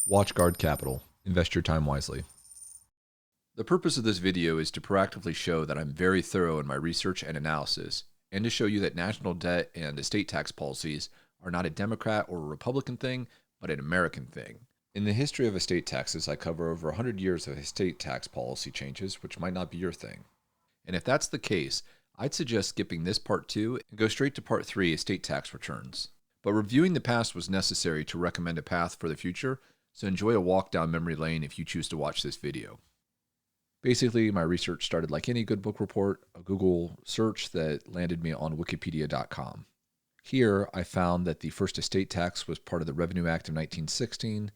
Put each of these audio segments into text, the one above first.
WatchGuard Capital. Invest your time wisely. The purpose of this video is to proactively show that I'm very thorough in my research and analysis, and to show you that national debt and estate tax policies are not a Democrat or a Republican thing, but an American thing. In the history of estate taxes, I cover over 100 years of estate tax policy changes, which might not be your thing. And if that's the case, I'd suggest skipping this part 2 and go straight to part 3, estate tax returns. But reviewing the past was necessary to recommend a path for the future, so enjoy a walk down memory lane if you choose to watch this video. Basically, my research started like any good book report, a Google search that landed me on wikipedia.com. Here, I found that the first estate tax was part of the Revenue Act of 1916.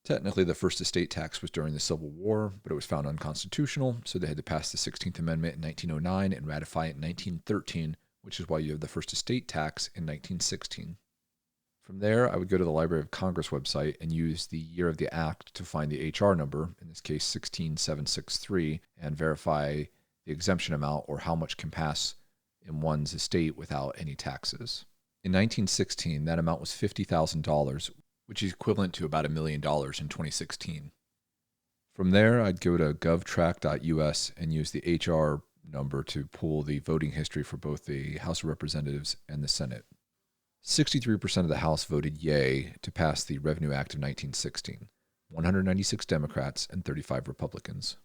Technically, the first estate tax was during the Civil War, but it was found unconstitutional, so they had to pass the 16th Amendment in 1909 and ratify it in 1913, which is why you have the first estate tax in 1916. From there, I would go to the Library of Congress website and use the year of the act to find the HR number, in this case 16763, and verify the exemption amount or how much can pass in one's estate without any taxes. In 1916, that amount was $50,000, which is equivalent to about $1 million in 2016. From there, I'd go to govtrack.us and use the HR number to pull the voting history for both the House of Representatives and the Senate. 63% of the House voted yay to pass the Revenue Act of 1916, 196 Democrats and 35 Republicans.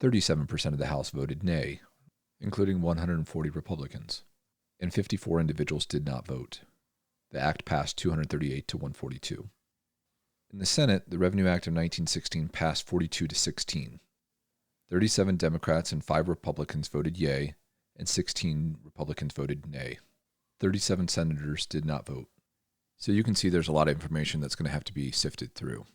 37% of the House voted nay, including 140 Republicans, and 54 individuals did not vote. The act passed 238 to 142. In the Senate, the Revenue Act of 1916 passed 42 to 16. 37 Democrats and 5 Republicans voted yay, and 16 Republicans voted nay. 37 senators did not vote. So you can see there's a lot of information that's going to have to be sifted through.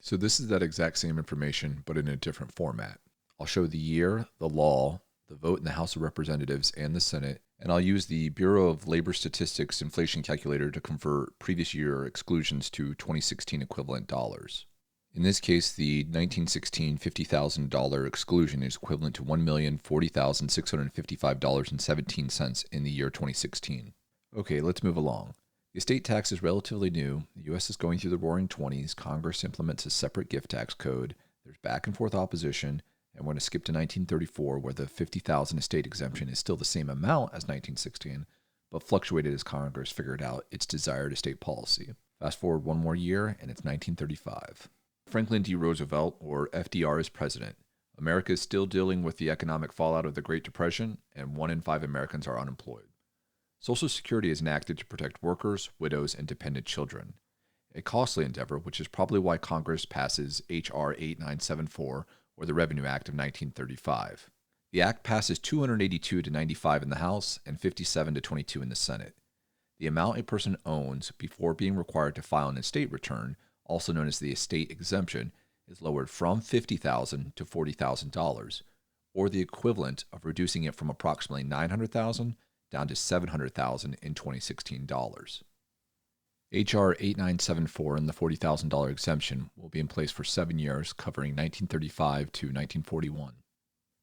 So this is that exact same information, but in a different format. I'll show the year, the law, the vote in the House of Representatives and the Senate, and I'll use the Bureau of Labor Statistics inflation calculator to convert previous year exclusions to 2016 equivalent dollars. In this case, the 1916 $50,000 exclusion is equivalent to $1,040,655.17 in the year 2016. Okay, let's move along. The estate tax is relatively new. The U.S. is going through the Roaring '20s. Congress implements a separate gift tax code. There's back and forth opposition. And we're going to skip to 1934, where the $50,000 estate exemption is still the same amount as 1916, but fluctuated as Congress figured out its desired estate policy. Fast forward one more year, and it's 1935. Franklin D. Roosevelt, or FDR, is president. America is still dealing with the economic fallout of the Great Depression, and 1 in 5 Americans are unemployed. Social Security is enacted to protect workers, widows, and dependent children. A costly endeavor, which is probably why Congress passes H.R. 8974, or the Revenue Act of 1935. The act passes 282 to 95 in the House and 57 to 22 in the Senate. The amount a person owns before being required to file an estate return, also known as the estate exemption, is lowered from $50,000 to $40,000, or the equivalent of reducing it from approximately $900,000 down to $700,000 in 2016 dollars. H.R. 8974 and the $40,000 exemption will be in place for 7 years, covering 1935 to 1941.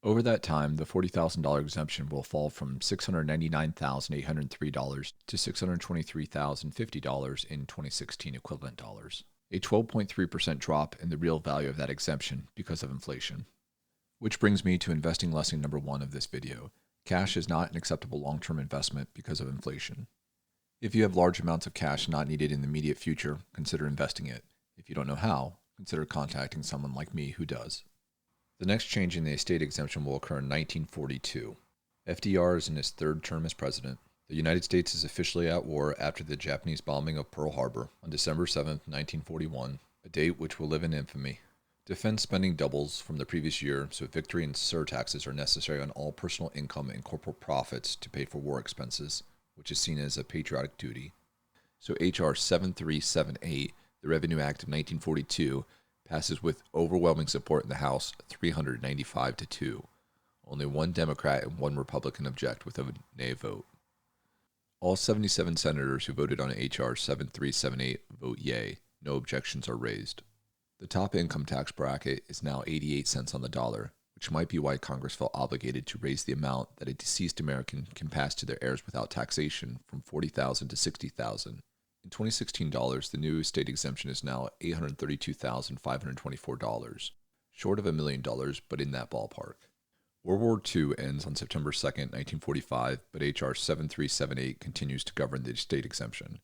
Over that time, the $40,000 exemption will fall from $699,803 to $623,050 in 2016 equivalent dollars, a 12.3% drop in the real value of that exemption because of inflation. Which brings me to investing lesson number 1 of this video. Cash is not an acceptable long-term investment because of inflation. If you have large amounts of cash not needed in the immediate future, consider investing it. If you don't know how, consider contacting someone like me who does. The next change in the estate exemption will occur in 1942. FDR is in his 3rd term as president. The United States is officially at war after the Japanese bombing of Pearl Harbor on December 7, 1941, a date which will live in infamy. Defense spending doubles from the previous year, so victory and surtaxes are necessary on all personal income and corporate profits to pay for war expenses, which is seen as a patriotic duty. So H.R. 7378, the Revenue Act of 1942, passes with overwhelming support in the House, 395 to 2. Only 1 Democrat and 1 Republican object with a nay vote. All 77 senators who voted on H.R. 7378 vote yay. No objections are raised. The top income tax bracket is now 88 cents on the dollar, which might be why Congress felt obligated to raise the amount that a deceased American can pass to their heirs without taxation from $40,000 to $60,000. In 2016 dollars, the new state exemption is now $832,524, short of $1 million, but in that ballpark. World War II ends on September 2nd, 1945, but H.R. 7378 continues to govern the state exemption.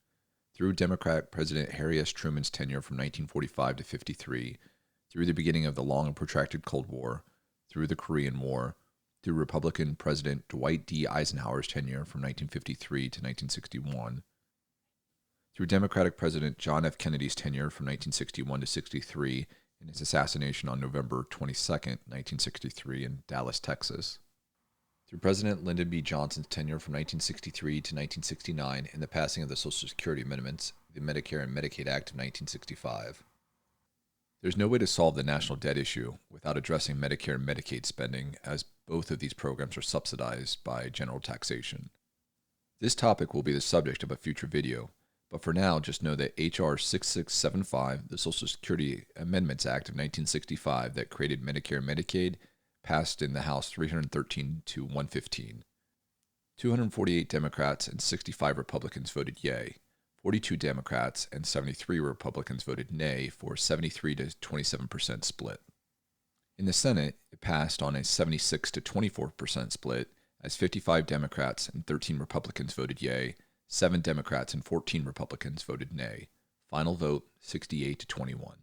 Through Democrat President Harry S. Truman's tenure from 1945 to 53, through the beginning of the long and protracted Cold War, through the Korean War, through Republican President Dwight D. Eisenhower's tenure from 1953 to 1961, through Democratic President John F. Kennedy's tenure from 1961 to 63 and his assassination on November 22, 1963 in Dallas, Texas, through President Lyndon B. Johnson's tenure from 1963 to 1969 and the passing of the Social Security Amendments, the Medicare and Medicaid Act of 1965. There's no way to solve the national debt issue without addressing Medicare and Medicaid spending, as both of these programs are subsidized by general taxation. This topic will be the subject of a future video, but for now, just know that H.R. 6675, the Social Security Amendments Act of 1965 that created Medicare and Medicaid, passed in the House 313 to 115. 248 Democrats and 65 Republicans voted yay. 42 Democrats and 73 Republicans voted nay for a 73 to 27% split. In the Senate, it passed on a 76 to 24% split, as 55 Democrats and 13 Republicans voted yay, 7 Democrats and 14 Republicans voted nay. Final vote, 68 to 21.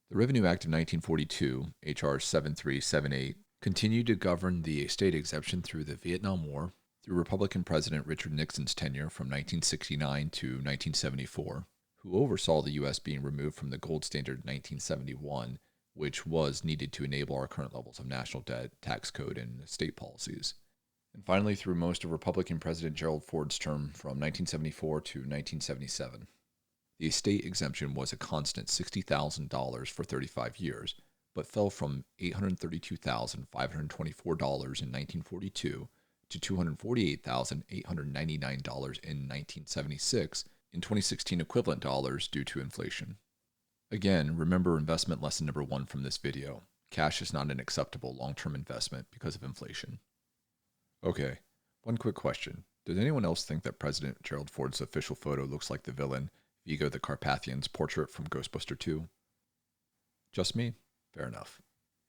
The Revenue Act of 1942, H.R. 7378, continued to govern the state exemption through the Vietnam War, through Republican President Richard Nixon's tenure from 1969 to 1974, who oversaw the U.S. being removed from the gold standard in 1971, which was needed to enable our current levels of national debt, tax code, and state policies. And finally, through most of Republican President Gerald Ford's term from 1974 to 1977. The estate exemption was a constant $60,000 for 35 years, but fell from $832,524 in 1942 to $248,899 in 1976 in 2016 equivalent dollars due to inflation. Again, remember investment lesson number 1 from this video. Cash is not an acceptable long-term investment because of inflation. Okay, one quick question. Does anyone else think that President Gerald Ford's official photo looks like the villain, Vigo the Carpathian's portrait from Ghostbuster 2? Just me? Fair enough.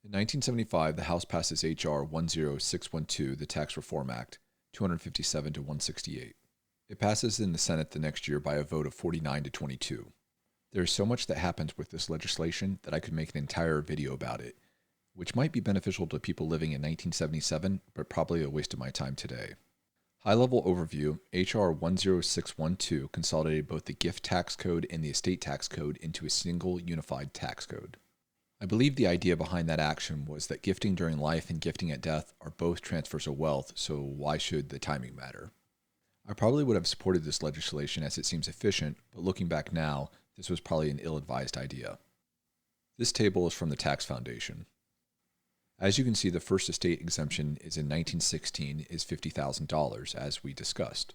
In 1975, the House passes H.R. 10612, the Tax Reform Act, 257 to 168. It passes in the Senate the next year by a vote of 49 to 22. There is so much that happens with this legislation that I could make an entire video about it, which might be beneficial to people living in 1977, but probably a waste of my time today. High-level overview, H.R. 10612 consolidated both the gift tax code and the estate tax code into a single unified tax code. I believe the idea behind that action was that gifting during life and gifting at death are both transfers of wealth, so why should the timing matter? I probably would have supported this legislation as it seems efficient, but looking back now, this was probably an ill-advised idea. This table is from the Tax Foundation. As you can see, the first estate exemption is in 1916 is $50,000, as we discussed.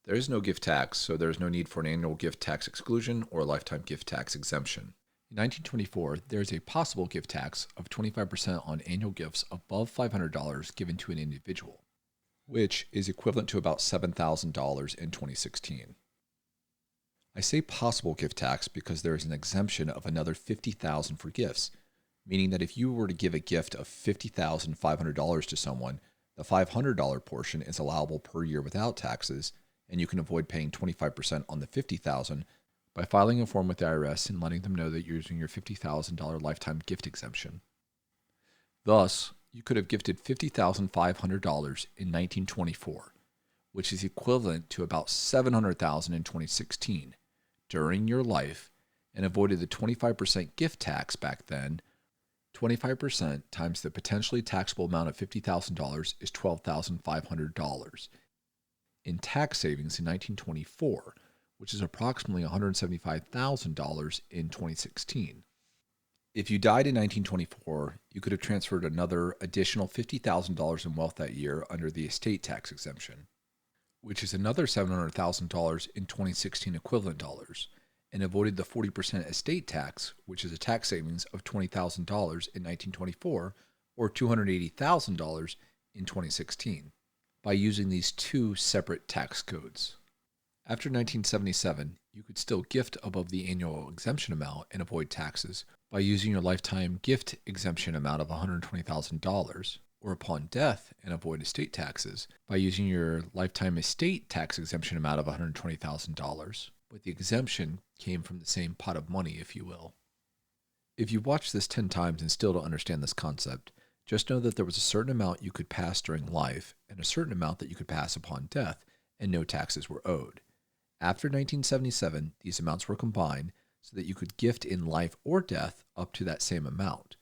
There is no gift tax, so there is no need for an annual gift tax exclusion or a lifetime gift tax exemption. In 1924, there is a possible gift tax of 25% on annual gifts above $500 given to an individual, which is equivalent to about $7,000 in 2016. I say possible gift tax because there is an exemption of another $50,000 for gifts, meaning that if you were to give a gift of $50,500 to someone, the $500 portion is allowable per year without taxes, and you can avoid paying 25% on the $50,000 by filing a form with the IRS and letting them know that you're using your $50,000 lifetime gift exemption. Thus, you could have gifted $50,500 in 1924, which is equivalent to about $700,000 in 2016 during your life, and avoided the 25% gift tax back then. 25% times the potentially taxable amount of $50,000 is $12,500 in tax savings in 1924, which is approximately $175,000 in 2016. If you died in 1924, you could have transferred another additional $50,000 in wealth that year under the estate tax exemption, which is another $700,000 in 2016 equivalent dollars, and avoided the 40% estate tax, which is a tax savings of $20,000 in 1924 or $280,000 in 2016, by using these two separate tax codes. After 1977, you could still gift above the annual exemption amount and avoid taxes by using your lifetime gift exemption amount of $120,000, or upon death and avoid estate taxes by using your lifetime estate tax exemption amount of $120,000. But the exemption came from the same pot of money, if you will. If you've watched this 10 times and still don't understand this concept, just know that there was a certain amount you could pass during life and a certain amount that you could pass upon death, and no taxes were owed. After 1977, these amounts were combined so that you could gift in life or death up to that same amount.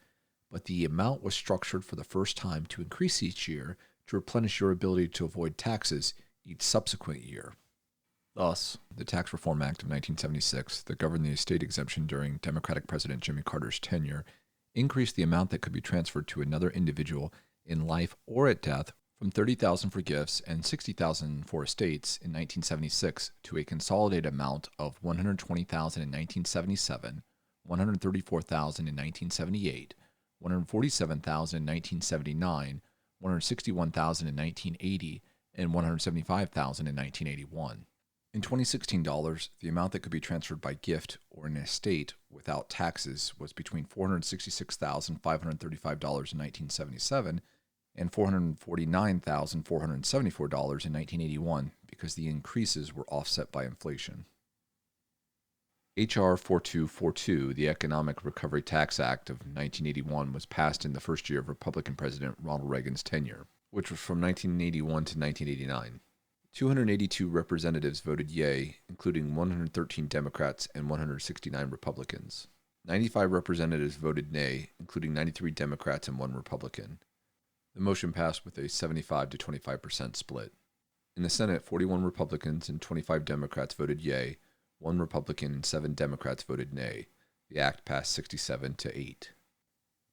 But the amount was structured for the first time to increase each year to replenish your ability to avoid taxes each subsequent year. Thus, the Tax Reform Act of 1976, that governed the estate exemption during Democratic President Jimmy Carter's tenure, increased the amount that could be transferred to another individual in life or at death from $30,000 for gifts and $60,000 for estates in 1976 to a consolidated amount of $120,000 in 1977, $134,000 in 1978, $147,000 in 1979, $161,000 in 1980, and $175,000 in 1981. In 2016 dollars, the amount that could be transferred by gift or an estate without taxes was between $466,535 in 1977 and $449,474 in 1981 because the increases were offset by inflation. H.R. 4242, the Economic Recovery Tax Act of 1981, was passed in the first year of Republican President Ronald Reagan's tenure, which was from 1981 to 1989. 282 representatives voted yea, including 113 Democrats and 169 Republicans. 95 representatives voted nay, including 93 Democrats and 1 Republican. The motion passed with a 75 to 25% split. In the Senate, 41 Republicans and 25 Democrats voted yea, 1 Republican and 7 Democrats voted nay. The act passed 67 to 8.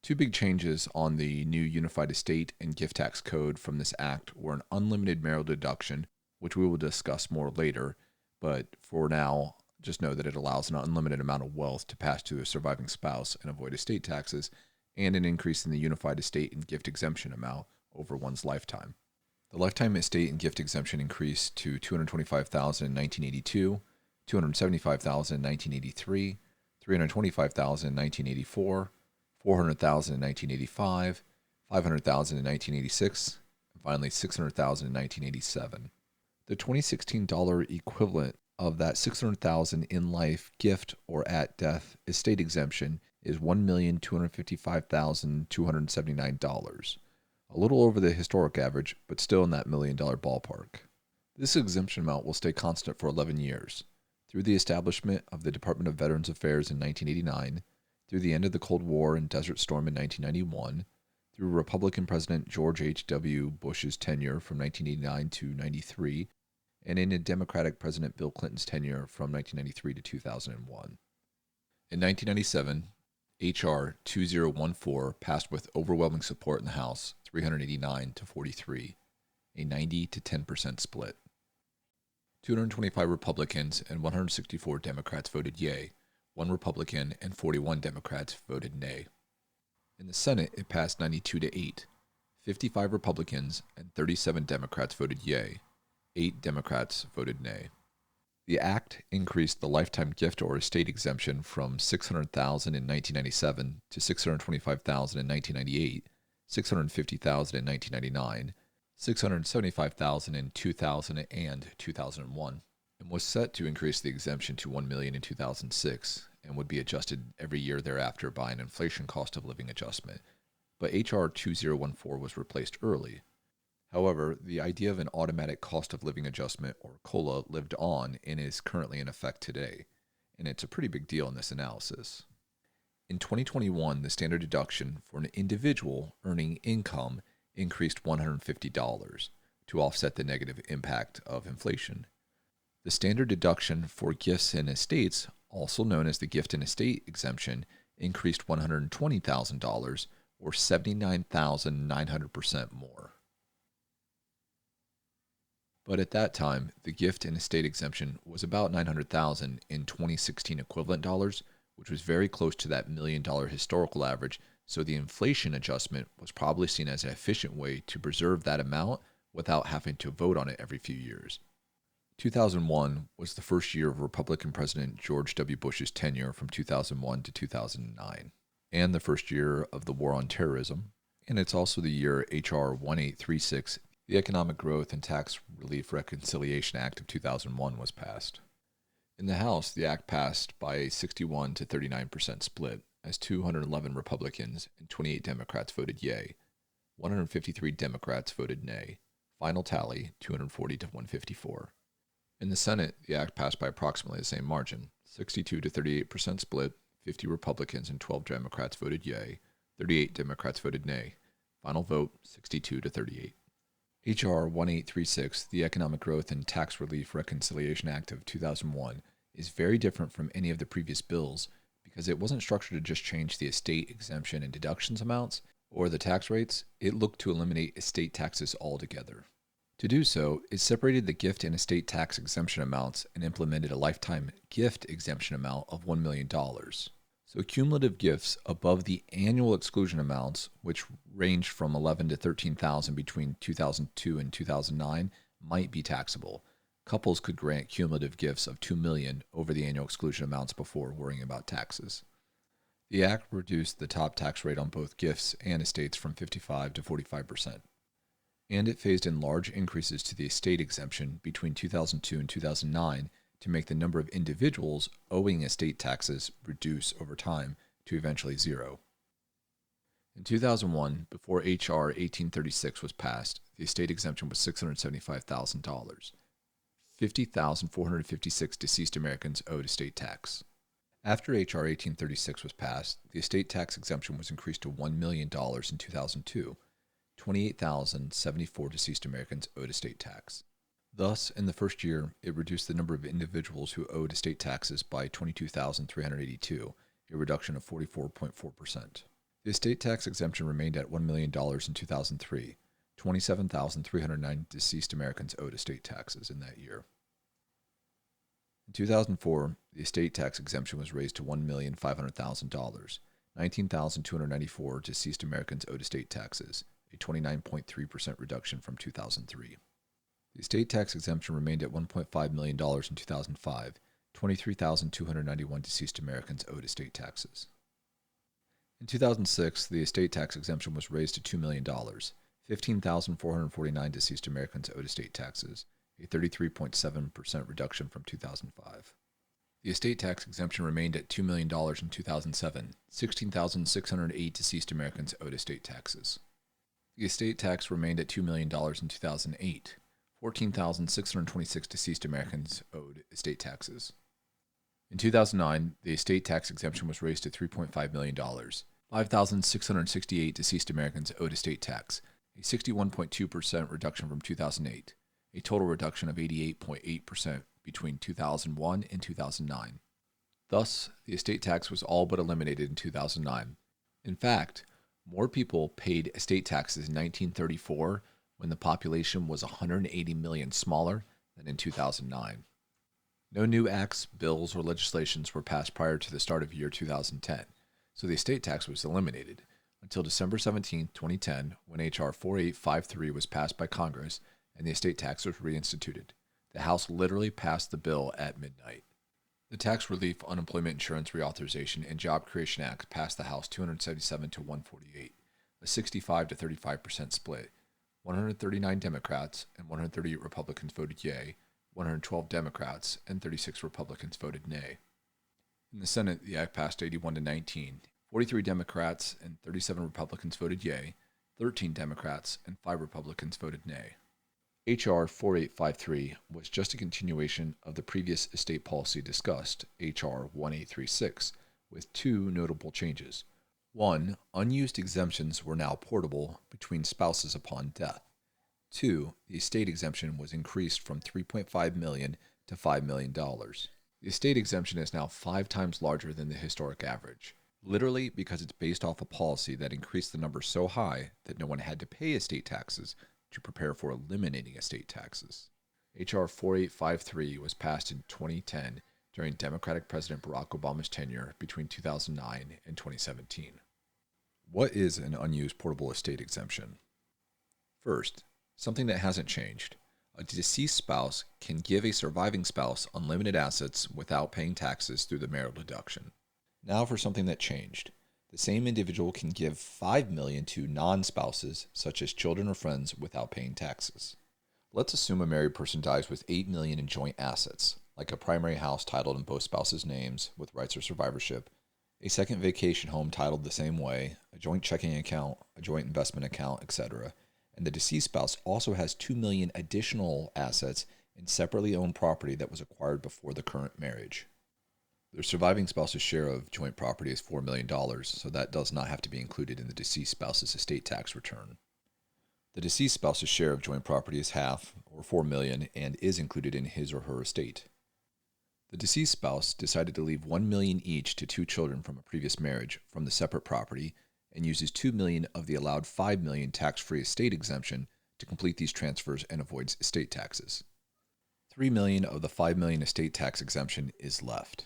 Two big changes on the new Unified Estate and Gift Tax Code from this act were an unlimited marital deduction, which we will discuss more later, but for now, just know that it allows an unlimited amount of wealth to pass to a surviving spouse and avoid estate taxes, and an increase in the unified estate and gift exemption amount over one's lifetime. The lifetime estate and gift exemption increased to $225,000 in 1982, $275,000 in 1983, $325,000 in 1984, $400,000 in 1985, $500,000 in 1986, and finally $600,000 in 1987. The 2016 dollar equivalent of that $600,000 in life gift or at death estate exemption is $1,255,279, a little over the historic average, but still in that $1 million ballpark. This exemption amount will stay constant for 11 years, through the establishment of the Department of Veterans Affairs in 1989, through the end of the Cold War and Desert Storm in 1991, through Republican President George H.W. Bush's tenure from 1989 to 93, and in Democratic President Bill Clinton's tenure from 1993 to 2001. In 1997, H.R. 2014 passed with overwhelming support in the House, 389 to 43, a 90 to 10% split. 225 Republicans and 164 Democrats voted yea, 1 Republican and 41 Democrats voted nay. In the Senate, it passed 92 to 8. 55 Republicans and 37 Democrats voted yea, 8 Democrats voted nay. The act increased the lifetime gift or estate exemption from $600,000 in 1997 to $625,000 in 1998, $650,000 in 1999, $675,000 in 2000 and 2001, and was set to increase the exemption to $1 million in 2006 and would be adjusted every year thereafter by an inflation cost of living adjustment. But H.R. 2014 was replaced early. However, the idea of an automatic cost of living adjustment, or COLA, lived on and is currently in effect today, and it's a pretty big deal in this analysis. In 2021, the standard deduction for an individual earning income increased $150 to offset the negative impact of inflation. The standard deduction for gifts and estates, also known as the gift and estate exemption, increased $120,000, or 79,900% more. But at that time, the gift and estate exemption was about $900,000 in 2016 equivalent dollars, which was very close to that $1 million historical average, so the inflation adjustment was probably seen as an efficient way to preserve that amount without having to vote on it every few years. 2001 was the first year of Republican President George W. Bush's tenure from 2001 to 2009, and the first year of the War on Terrorism, and it's also the year H.R. 1836, the Economic Growth and Tax Relief Reconciliation Act of 2001, was passed. In the House, the act passed by a 61 to 39% split, as 211 Republicans and 28 Democrats voted yea. 153 Democrats voted nay. Final tally, 240 to 154. In the Senate, the act passed by approximately the same margin, 62 to 38% split, 50 Republicans and 12 Democrats voted yea, 38 Democrats voted nay. Final vote, 62 to 38. H.R. 1836, the Economic Growth and Tax Relief Reconciliation Act of 2001, is very different from any of the previous bills because it wasn't structured to just change the estate exemption and deductions amounts or the tax rates. It looked to eliminate estate taxes altogether. To do so, it separated the gift and estate tax exemption amounts and implemented a lifetime gift exemption amount of $1 million. So cumulative gifts above the annual exclusion amounts, which ranged from $11,000 to $13,000 between 2002 and 2009, might be taxable. Couples could grant cumulative gifts of $2 million over the annual exclusion amounts before worrying about taxes. The act reduced the top tax rate on both gifts and estates from 55% to 45%. And it phased in large increases to the estate exemption between 2002 and 2009 to make the number of individuals owing estate taxes reduce over time to eventually zero. In 2001, before H.R. 1836 was passed, the estate exemption was $675,000. 50,456 deceased Americans owed estate tax. After H.R. 1836 was passed, the estate tax exemption was increased to $1 million in 2002. 28,074 deceased Americans owed estate tax. Thus, in the first year, it reduced the number of individuals who owed estate taxes by 22,382, a reduction of 44.4%. The estate tax exemption remained at $1 million in 2003. 27,309 deceased Americans owed estate taxes in that year. In 2004, the estate tax exemption was raised to $1,500,000. 19,294 deceased Americans owed estate taxes, a 29.3% reduction from 2003. The estate tax exemption remained at $1.5 million in 2005. 23,291 deceased Americans owed estate taxes. In 2006, the estate tax exemption was raised to $2 million. 15,449 deceased Americans owed estate taxes, a 33.7% reduction from 2005. The estate tax exemption remained at $2 million in 2007. 16,608 deceased Americans owed estate taxes. The estate tax remained at $2 million in 2008. 14,626 deceased Americans owed estate taxes. In 2009, the estate tax exemption was raised to $3.5 million. 5,668 deceased Americans owed estate tax, a 61.2% reduction from 2008, a total reduction of 88.8% between 2001 and 2009. Thus, the estate tax was all but eliminated in 2009. In fact, more people paid estate taxes in 1934 when the population was 180 million smaller than in 2009. No new acts, bills, or legislations were passed prior to the start of year 2010, so the estate tax was eliminated until December 17, 2010, when H.R. 4853 was passed by Congress and the estate tax was reinstituted. The House literally passed the bill at midnight. The Tax Relief, Unemployment Insurance Reauthorization, and Job Creation Act passed the House 277 to 148, a 65 to 35% split. 139 Democrats and 138 Republicans voted yea, 112 Democrats and 36 Republicans voted nay. In the Senate, the act passed 81 to 19. 43 Democrats and 37 Republicans voted yea, 13 Democrats and 5 Republicans voted nay. H.R. 4853 was just a continuation of the previous estate policy discussed, H.R. 1836, with two notable changes. One, unused exemptions were now portable between spouses upon death. Two, the estate exemption was increased from $3.5 million to $5 million. The estate exemption is now 5 times larger than the historic average, literally because it's based off a policy that increased the number so high that no one had to pay estate taxes to prepare for eliminating estate taxes. H.R. 4853 was passed in 2010 during Democratic President Barack Obama's tenure between 2009 and 2017. What is an unused portable estate exemption? First, something that hasn't changed. A deceased spouse can give a surviving spouse unlimited assets without paying taxes through the marital deduction. Now for something that changed. The same individual can give $5 million to non-spouses, such as children or friends, without paying taxes. Let's assume a married person dies with $8 million in joint assets, like a primary house titled in both spouses' names with rights of survivorship, a second vacation home titled the same way, a joint checking account, a joint investment account, etc. And the deceased spouse also has $2 million additional assets in separately owned property that was acquired before the current marriage. The surviving spouse's share of joint property is $4 million, so that does not have to be included in the deceased spouse's estate tax return. The deceased spouse's share of joint property is half, or $4 million, and is included in his or her estate. The deceased spouse decided to leave $1 million each to two children from a previous marriage from the separate property and uses $2 million of the allowed $5 million tax-free estate exemption to complete these transfers and avoids estate taxes. $3 million of the $5 million estate tax exemption is left.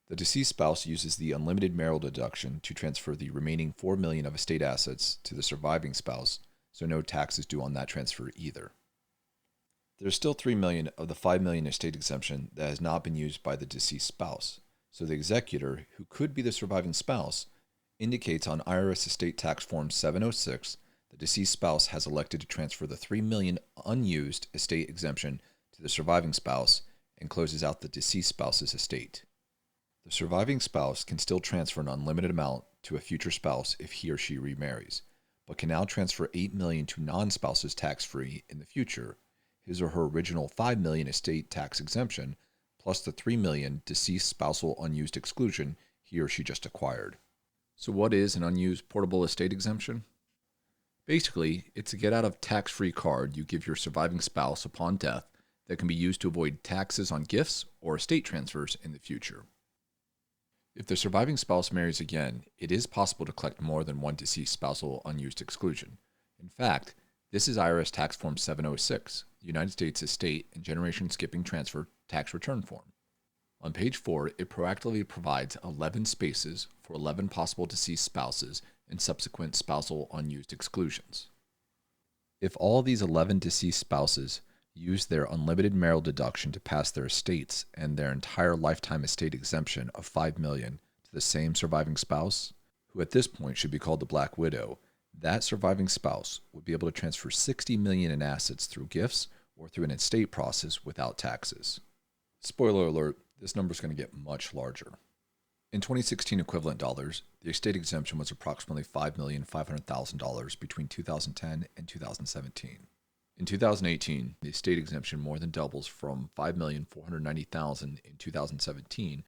The deceased spouse uses the unlimited marital deduction to transfer the remaining $4 million of estate assets to the surviving spouse, so no tax is due on that transfer either. There is still $3 million of the $5 million estate exemption that has not been used by the deceased spouse, so the executor, who could be the surviving spouse, indicates on IRS Estate Tax Form 706 the deceased spouse has elected to transfer the $3 million unused estate exemption to the surviving spouse and closes out the deceased spouse's estate. The surviving spouse can still transfer an unlimited amount to a future spouse if he or she remarries, but can now transfer $8 million to non-spouses tax-free in the future, his or her original $5 million estate tax exemption, plus the $3 million deceased spousal unused exclusion he or she just acquired. So what is an unused portable estate exemption? Basically, it's a get-out-of-tax-free card you give your surviving spouse upon death that can be used to avoid taxes on gifts or estate transfers in the future. If the surviving spouse marries again, it is possible to collect more than one deceased spousal unused exclusion. In fact, this is IRS Tax Form 706, the United States Estate and Generation Skipping Transfer Tax Return Form. On page 4, it proactively provides 11 spaces for 11 possible deceased spouses and subsequent spousal unused exclusions. If all these 11 deceased spouses use their unlimited marital deduction to pass their estates and their entire lifetime estate exemption of $5 million to the same surviving spouse, who at this point should be called the Black Widow, that surviving spouse would be able to transfer $60 million in assets through gifts or through an estate process without taxes. Spoiler alert, this number is going to get much larger. In 2016 equivalent dollars, the estate exemption was approximately $5,500,000 between 2010 and 2017. In 2018, the estate exemption more than doubles from $5,490,000 in 2017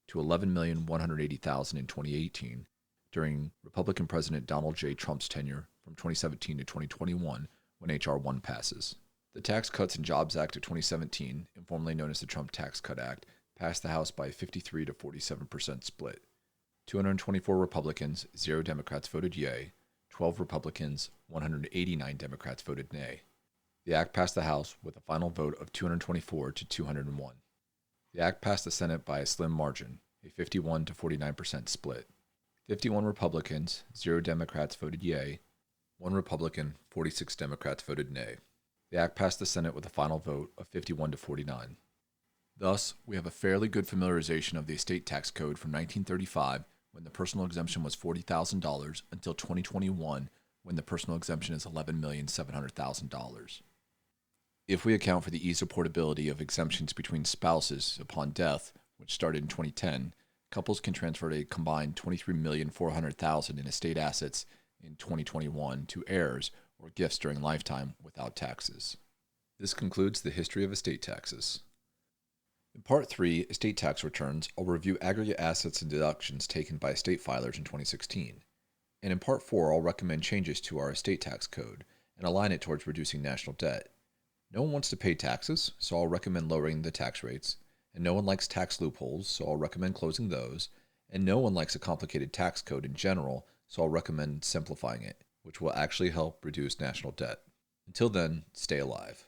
to $11,180,000 in 2018 during Republican President Donald J. Trump's tenure from 2017 to 2021 when H.R. 1 passes. The Tax Cuts and Jobs Act of 2017, informally known as the Trump Tax Cut Act, passed the House by a 53 to 47% split. 224 Republicans, 0 Democrats voted yea, 12 Republicans, 189 Democrats voted nay. The act passed the House with a final vote of 224 to 201. The act passed the Senate by a slim margin, a 51 to 49% split. 51 Republicans, 0 Democrats voted yea, 1 Republican, 46 Democrats voted nay. The act passed the Senate with a final vote of 51 to 49. Thus, we have a fairly good familiarization of the estate tax code from 1935, when the personal exemption was $40,000, until 2021, when the personal exemption is $11,700,000. If we account for the ease of portability of exemptions between spouses upon death, which started in 2010, couples can transfer a combined $23,400,000 in estate assets in 2021 to heirs or gifts during lifetime without taxes. This concludes the history of estate taxes. In Part 3, Estate Tax Returns, I'll review aggregate assets and deductions taken by estate filers in 2016. And in Part 4, I'll recommend changes to our estate tax code and align it towards reducing national debt. No one wants to pay taxes, so I'll recommend lowering the tax rates, and no one likes tax loopholes, so I'll recommend closing those, and no one likes a complicated tax code in general, so I'll recommend simplifying it, which will actually help reduce national debt. Until then, stay alive.